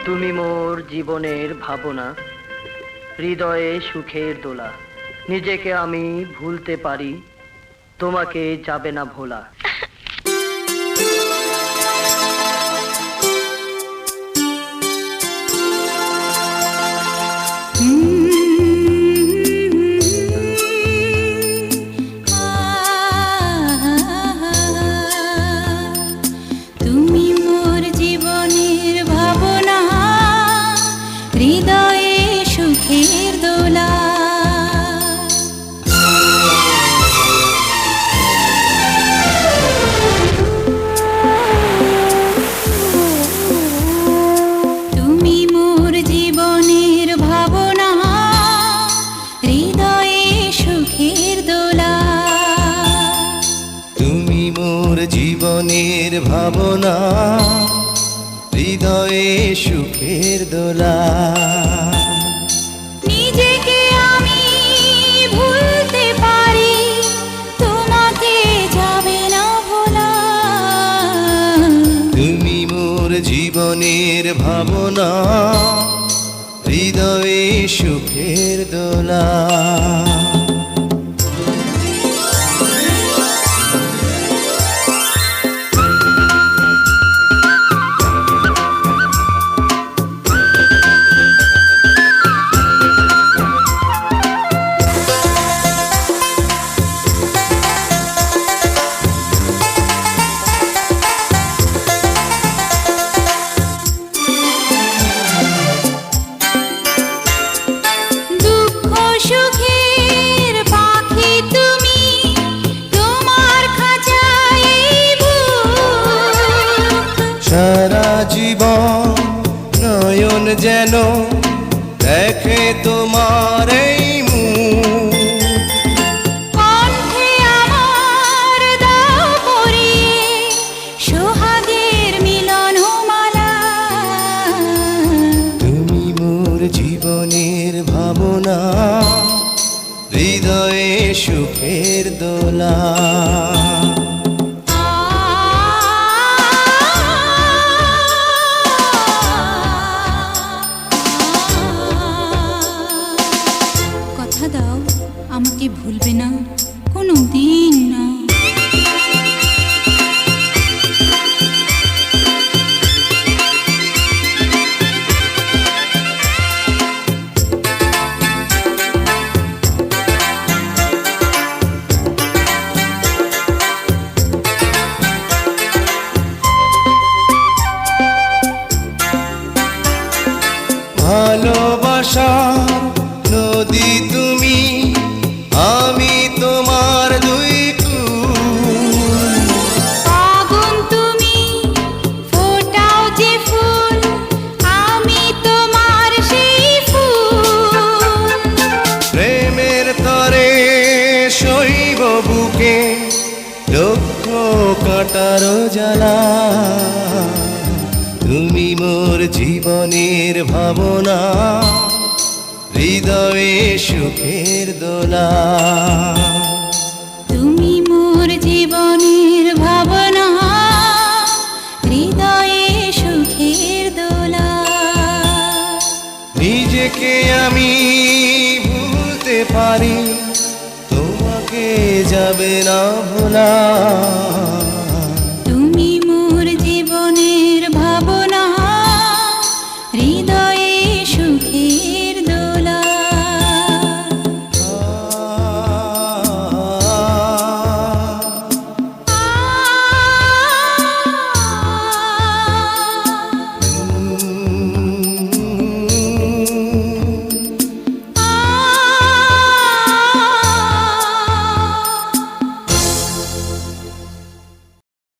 তুমি মোর জীবনের ভাবনা, হৃদয়ে সুখের দোলা। নিজেকে আমি ভুলতে পারি, তোমাকে যাবে না ভোলা। জীবনের ভাবনা, হৃদয়ে সুখের দোলা। নিজেকে আমি ভুলতে পারি, তোমাকে যাবে না ভোলা। তুমি মোর জীবনের ভাবনা, হৃদয়ে সুখের দোলা। সারা জীবন নয়ন যেন দেখে তোমার এই মুখ। কণ্ঠে আমার দাও পরিয়ে সোহাগের মিলনমালা। তুমি মোর জীবনের ভাবনা, হৃদয়ে সুখের দোলা। দাও আমাকে ভুলবে না কোনো দিন না। ভালোবাসা নদী তুমি, আমি তোমার দুই কুল। আগুন তুমি, ফোটাও যে ফুল, আমি তোমার সেই ফুল। প্রেমের তরে শৈব বুকে লক্ষ কাটার জ্বালা। তুমি মোর জীবনের ভাবনা, হৃদয়ে সুখের দোলা। তুমি মোর জীবনের ভাবনা, হৃদয়ে সুখের দোলা। নিজেকে আমি ভুলতে পারি, তোমাকে যাবে না ভোলা।